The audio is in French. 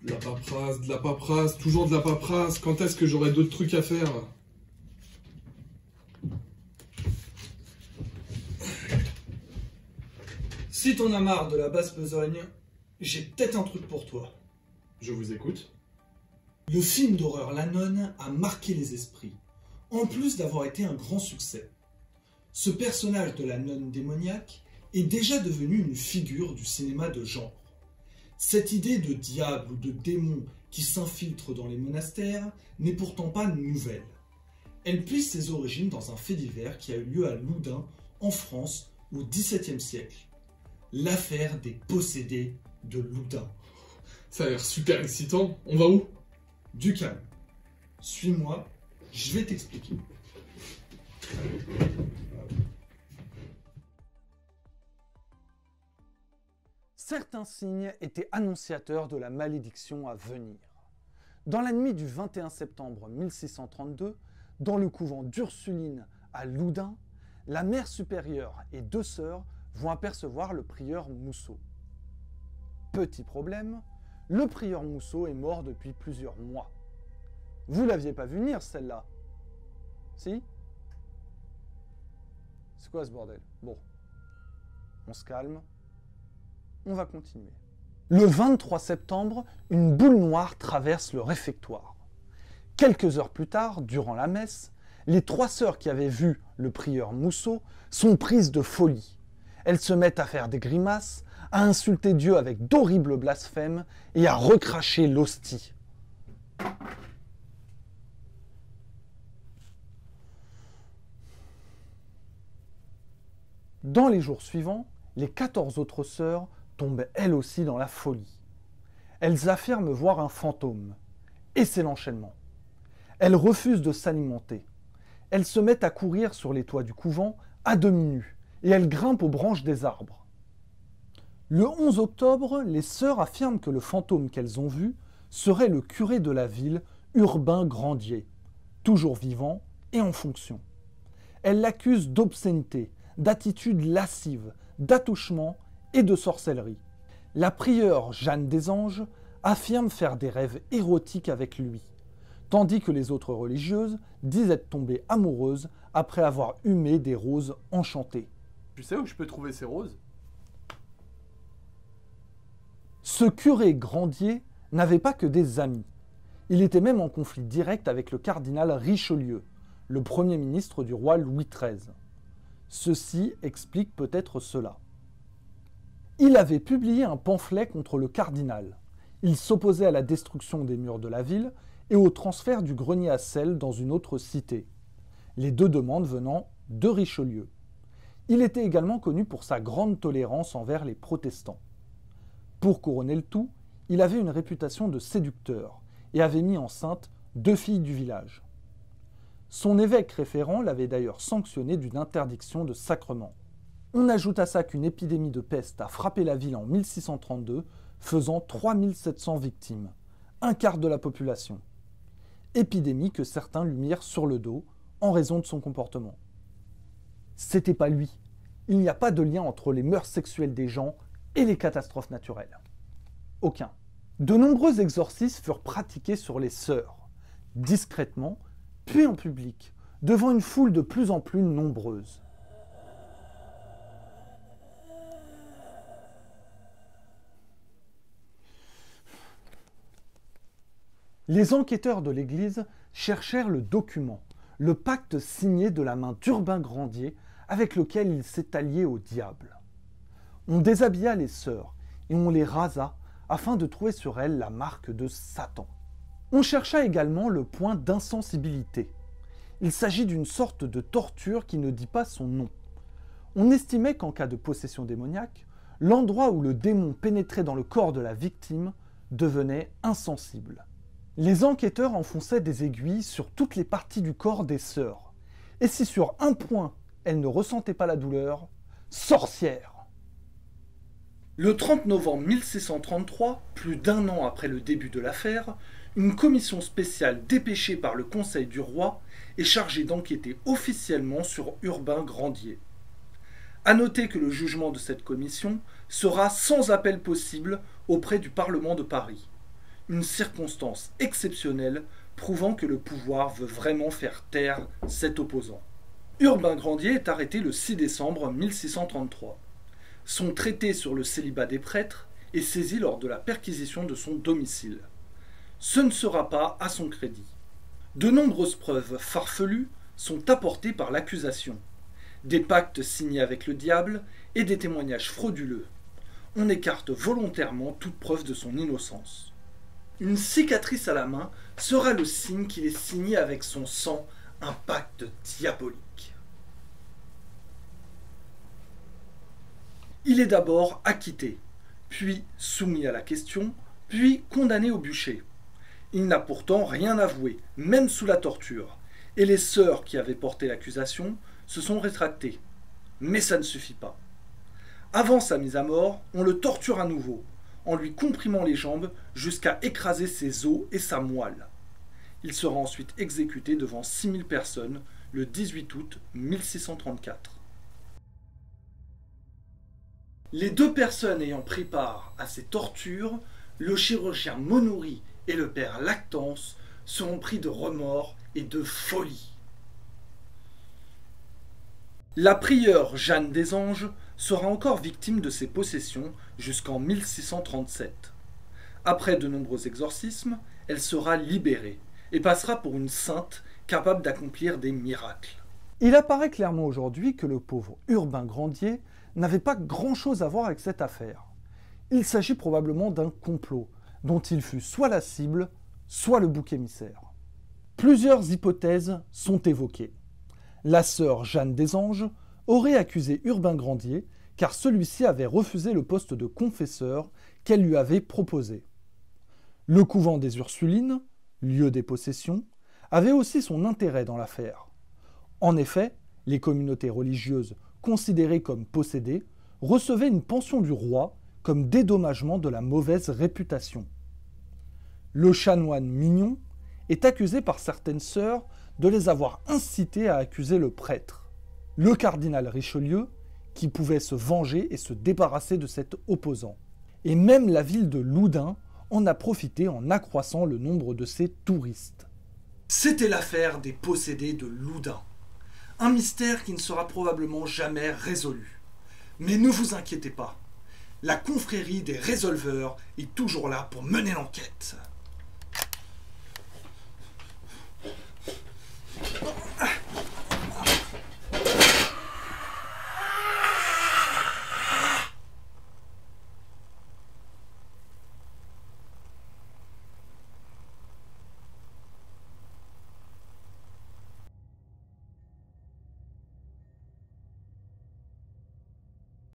De la paperasse, toujours de la paperasse. Quand est-ce que j'aurai d'autres trucs à faire? Si t'en as marre de la basse besogne, j'ai peut-être un truc pour toi. Je vous écoute. Le film d'horreur La Nonne a marqué les esprits, en plus d'avoir été un grand succès. Ce personnage de la nonne démoniaque est déjà devenu une figure du cinéma de genre. Cette idée de diable ou de démon qui s'infiltre dans les monastères n'est pourtant pas nouvelle. Elle puise ses origines dans un fait divers qui a eu lieu à Loudun, en France, au XVIIe siècle. L'affaire des possédés de Loudun. Ça a l'air super excitant. On va où? Du calme. Suis-moi, je vais t'expliquer. Certains signes étaient annonciateurs de la malédiction à venir. Dans la nuit du 21 septembre 1632, dans le couvent d'Ursuline à Loudun, la mère supérieure et deux sœurs vont apercevoir le prieur Mousseau. Petit problème, le prieur Mousseau est mort depuis plusieurs mois. Vous l'aviez pas vu venir celle-là? Si? C'est quoi ce bordel? Bon, on se calme. On va continuer. Le 23 septembre, une boule noire traverse le réfectoire. Quelques heures plus tard, durant la messe, les trois sœurs qui avaient vu le prieur Mousseau sont prises de folie. Elles se mettent à faire des grimaces, à insulter Dieu avec d'horribles blasphèmes et à recracher l'hostie. Dans les jours suivants, les 14 autres sœurs tombent elles aussi dans la folie. Elles affirment voir un fantôme. Et c'est l'enchaînement. Elles refusent de s'alimenter. Elles se mettent à courir sur les toits du couvent à demi nues et elles grimpent aux branches des arbres. Le 11 octobre, les sœurs affirment que le fantôme qu'elles ont vu serait le curé de la ville, Urbain Grandier, toujours vivant et en fonction. Elles l'accusent d'obscénité, d'attitude lascive, d'attouchement et de sorcellerie. La prieure Jeanne des Anges affirme faire des rêves érotiques avec lui, tandis que les autres religieuses disent être tombées amoureuses après avoir humé des roses enchantées. Tu sais où je peux trouver ces roses? Ce curé Grandier n'avait pas que des amis. Il était même en conflit direct avec le cardinal Richelieu, le premier ministre du roi Louis XIII. Ceci explique peut-être cela. Il avait publié un pamphlet contre le cardinal. Il s'opposait à la destruction des murs de la ville et au transfert du grenier à sel dans une autre cité. Les deux demandes venant de Richelieu. Il était également connu pour sa grande tolérance envers les protestants. Pour couronner le tout, il avait une réputation de séducteur et avait mis enceinte 2 filles du village. Son évêque référent l'avait d'ailleurs sanctionné d'une interdiction de sacrement. On ajoute à ça qu'une épidémie de peste a frappé la ville en 1632, faisant 3700 victimes, un quart de la population. Épidémie que certains lui mirent sur le dos en raison de son comportement. C'était pas lui. Il n'y a pas de lien entre les mœurs sexuelles des gens et les catastrophes naturelles. Aucun. De nombreux exorcismes furent pratiqués sur les sœurs, discrètement, puis en public, devant une foule de plus en plus nombreuse. Les enquêteurs de l'Église cherchèrent le document, le pacte signé de la main d'Urbain Grandier avec lequel il s'est allié au diable. On déshabilla les sœurs et on les rasa afin de trouver sur elles la marque de Satan. On chercha également le point d'insensibilité. Il s'agit d'une sorte de torture qui ne dit pas son nom. On estimait qu'en cas de possession démoniaque, l'endroit où le démon pénétrait dans le corps de la victime devenait insensible. Les enquêteurs enfonçaient des aiguilles sur toutes les parties du corps des sœurs. Et si sur un point, elles ne ressentaient pas la douleur, sorcière! Le 30 novembre 1633, plus d'1 an après le début de l'affaire, une commission spéciale dépêchée par le Conseil du roi est chargée d'enquêter officiellement sur Urbain Grandier. À noter que le jugement de cette commission sera sans appel possible auprès du Parlement de Paris. Une circonstance exceptionnelle prouvant que le pouvoir veut vraiment faire taire cet opposant. Urbain Grandier est arrêté le 6 décembre 1633. Son traité sur le célibat des prêtres est saisi lors de la perquisition de son domicile. Ce ne sera pas à son crédit. De nombreuses preuves farfelues sont apportées par l'accusation. Des pactes signés avec le diable et des témoignages frauduleux. On écarte volontairement toute preuve de son innocence. Une cicatrice à la main sera le signe qu'il est signé avec son sang un pacte diabolique. Il est d'abord acquitté, puis soumis à la question, puis condamné au bûcher. Il n'a pourtant rien avoué, même sous la torture, et les sœurs qui avaient porté l'accusation se sont rétractées. Mais ça ne suffit pas. Avant sa mise à mort, on le torture à nouveau, en lui comprimant les jambes jusqu'à écraser ses os et sa moelle. Il sera ensuite exécuté devant 6000 personnes le 18 août 1634. Les deux personnes ayant pris part à ces tortures, le chirurgien Monoury et le père Lactance, seront pris de remords et de folie. La prieure Jeanne des Anges sera encore victime de ses possessions jusqu'en 1637. Après de nombreux exorcismes, elle sera libérée et passera pour une sainte capable d'accomplir des miracles. Il apparaît clairement aujourd'hui que le pauvre Urbain Grandier n'avait pas grand-chose à voir avec cette affaire. Il s'agit probablement d'un complot, dont il fut soit la cible, soit le bouc émissaire. Plusieurs hypothèses sont évoquées. La sœur Jeanne des Anges aurait accusé Urbain Grandier car celui-ci avait refusé le poste de confesseur qu'elle lui avait proposé. Le couvent des Ursulines, lieu des possessions, avait aussi son intérêt dans l'affaire. En effet, les communautés religieuses considérées comme possédées recevaient une pension du roi comme dédommagement de la mauvaise réputation. Le chanoine Mignon est accusé par certaines sœurs de les avoir incitées à accuser le prêtre. Le cardinal Richelieu, qui pouvait se venger et se débarrasser de cet opposant. Et même la ville de Loudun en a profité en accroissant le nombre de ses touristes. C'était l'affaire des possédés de Loudun. Un mystère qui ne sera probablement jamais résolu. Mais ne vous inquiétez pas, la confrérie des résolveurs est toujours là pour mener l'enquête.